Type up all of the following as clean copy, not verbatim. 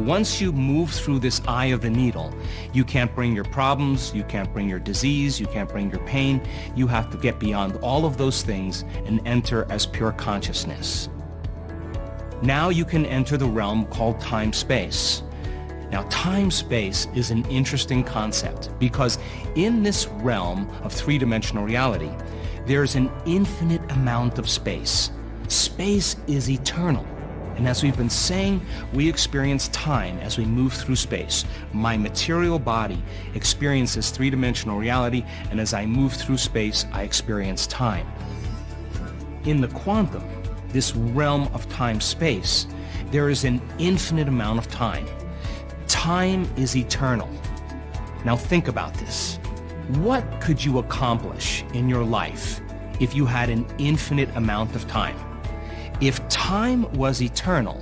Once you move through this eye of the needle, you can't bring your problems, you can't bring your disease, you can't bring your pain. You have to get beyond all of those things and enter as pure consciousness. Now you can enter the realm called time-space. Now, time-space is an interesting concept because in this realm of three-dimensional reality, there's an infinite amount of space. Space is eternal. And as we've been saying, we experience time as we move through space. My material body experiences three-dimensional reality, and as I move through space, I experience time. In the quantum, this realm of time-space, there is an infinite amount of time. Time is eternal. Now think about this. What could you accomplish in your life if you had an infinite amount of time? If time was eternal,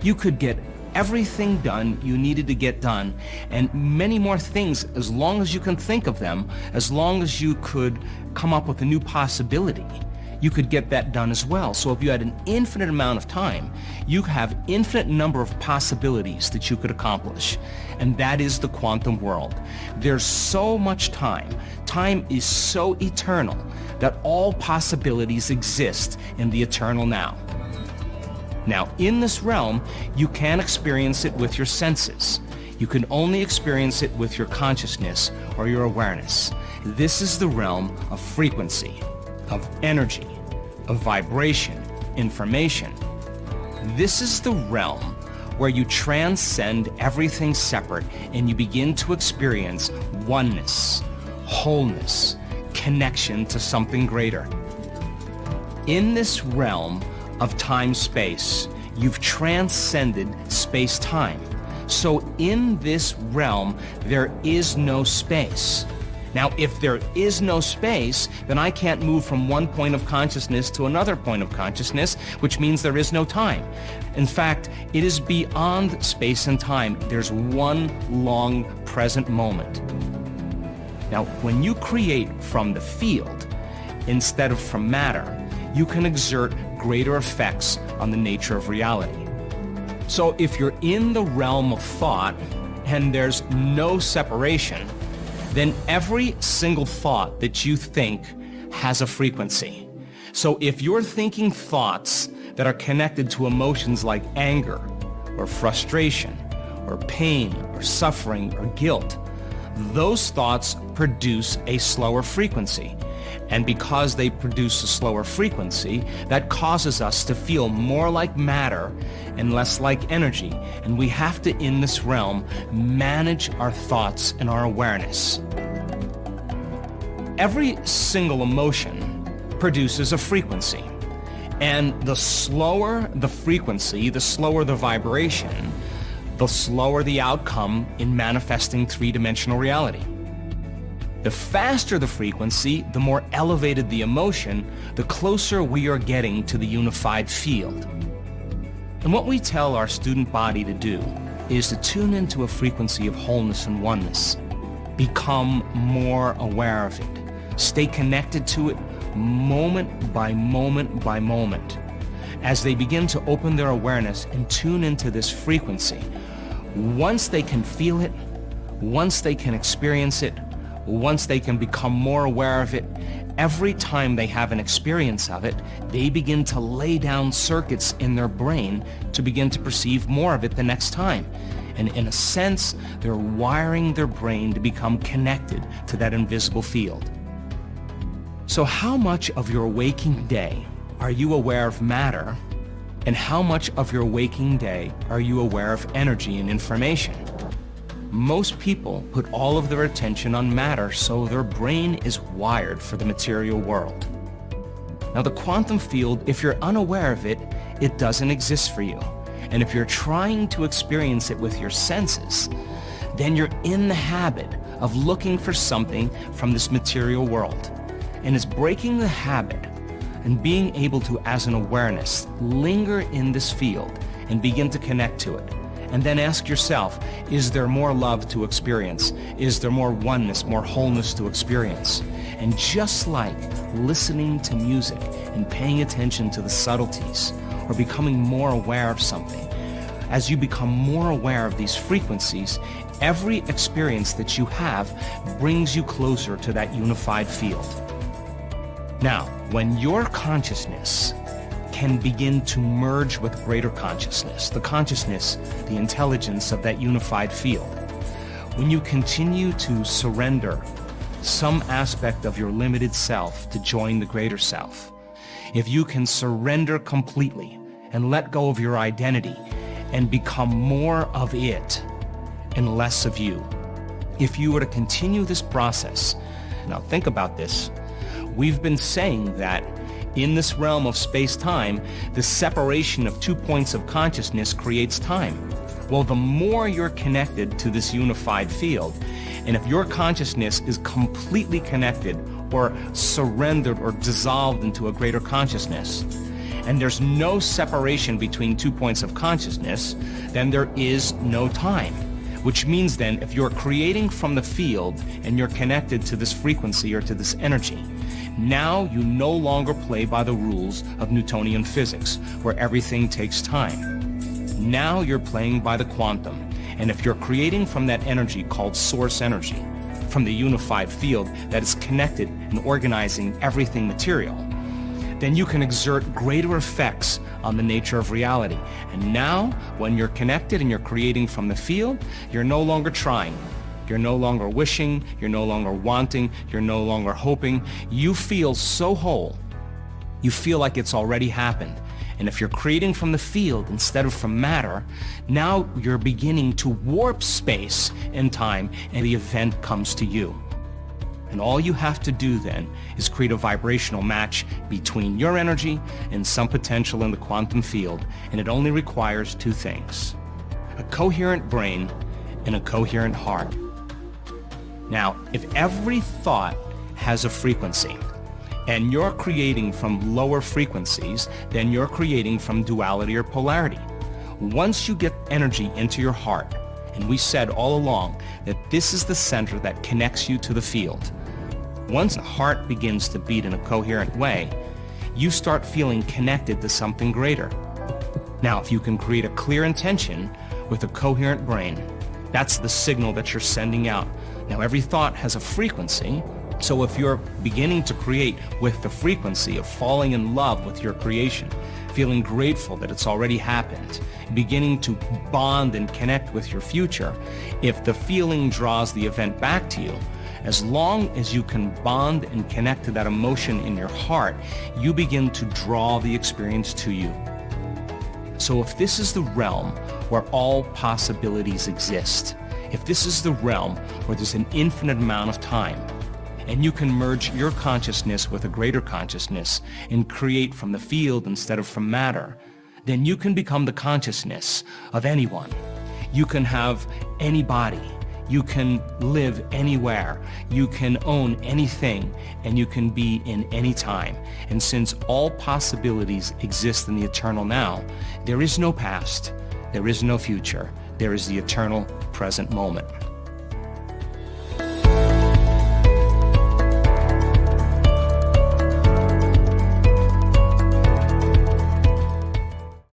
you could get everything done you needed to get done, and many more things as long as you can think of them, as long as you could come up with a new possibility. You could get that done as well. So if you had an infinite amount of time, you have infinite number of possibilities that you could accomplish. And that is the quantum world. There's so much time. Time is so eternal that all possibilities exist in the eternal now. Now, in this realm, you can't experience it with your senses. You can only experience it with your consciousness or your awareness. This is the realm of frequency, of energy, of vibration, information. This is the realm where you transcend everything separate and you begin to experience oneness, wholeness, connection to something greater. In this realm of time-space, you've transcended space-time. So in this realm, there is no space. Now, if there is no space, then I can't move from one point of consciousness to another point of consciousness, which means there is no time. In fact, it is beyond space and time. There's one long present moment. Now, when you create from the field instead of from matter, you can exert greater effects on the nature of reality. So if you're in the realm of thought and there's no separation, then every single thought that you think has a frequency. So if you're thinking thoughts that are connected to emotions like anger or frustration or pain or suffering or guilt, those thoughts produce a slower frequency. And because they produce a slower frequency, that causes us to feel more like matter and less like energy. And we have to, in this realm, manage our thoughts and our awareness. Every single emotion produces a frequency. And the slower the frequency, the slower the vibration, the slower the outcome in manifesting three-dimensional reality. The faster the frequency, the more elevated the emotion, the closer we are getting to the unified field. And what we tell our student body to do is to tune into a frequency of wholeness and oneness. Become more aware of it. Stay connected to it moment by moment by moment. As they begin to open their awareness and tune into this frequency, once they can feel it, once they can experience it, once they can become more aware of it, every time they have an experience of it, they begin to lay down circuits in their brain to begin to perceive more of it the next time. And in a sense, they're wiring their brain to become connected to that invisible field. So how much of your waking day are you aware of matter, and how much of your waking day are you aware of energy and information? Most people put all of their attention on matter, so their brain is wired for the material world. Now, the quantum field, if you're unaware of it, it doesn't exist for you. And if you're trying to experience it with your senses, then you're in the habit of looking for something from this material world. And it's breaking the habit and being able to, as an awareness, linger in this field and begin to connect to it. And then ask yourself, is there more love to experience? Is there more oneness, more wholeness to experience? And just like listening to music and paying attention to the subtleties or becoming more aware of something, As you become more aware of these frequencies, every experience that you have brings you closer to that unified field. Now, when your consciousness can begin to merge with greater consciousness, the intelligence of that unified field, when you continue to surrender some aspect of your limited self to join the greater self, if you can surrender completely and let go of your identity and become more of it and less of you, if you were to continue this process, now think about this, we've been saying that in this realm of space-time, the separation of 2 points of consciousness creates time. Well, the more you're connected to this unified field, and if your consciousness is completely connected or surrendered or dissolved into a greater consciousness, and there's no separation between 2 points of consciousness, then there is no time. Which means then, if you're creating from the field and you're connected to this frequency or to this energy, now you no longer play by the rules of Newtonian physics, where everything takes time. Now you're playing by the quantum. And if you're creating from that energy called source energy, from the unified field that is connected and organizing everything material, then you can exert greater effects on the nature of reality. And now, when you're connected and you're creating from the field, you're no longer trying. You're no longer wishing, you're no longer wanting, you're no longer hoping. You feel so whole. You feel like it's already happened. And if you're creating from the field instead of from matter, now you're beginning to warp space and time, and the event comes to you. And all you have to do then is create a vibrational match between your energy and some potential in the quantum field, and it only requires 2 things: a coherent brain and a coherent heart. Now, if every thought has a frequency, and you're creating from lower frequencies, then you're creating from duality or polarity. Once you get energy into your heart, and we said all along that this is the center that connects you to the field, once the heart begins to beat in a coherent way, you start feeling connected to something greater. Now, if you can create a clear intention with a coherent brain, that's the signal that you're sending out. Now, every thought has a frequency, so if you're beginning to create with the frequency of falling in love with your creation, feeling grateful that it's already happened, beginning to bond and connect with your future, if the feeling draws the event back to you, as long as you can bond and connect to that emotion in your heart, you begin to draw the experience to you. So if this is the realm where all possibilities exist, if this is the realm where there's an infinite amount of time, and you can merge your consciousness with a greater consciousness and create from the field instead of from matter, then you can become the consciousness of anyone. You can have any body. You can live anywhere. You can own anything, and you can be in any time. And since all possibilities exist in the eternal now, there is no past, there is no future, there is the eternal present moment.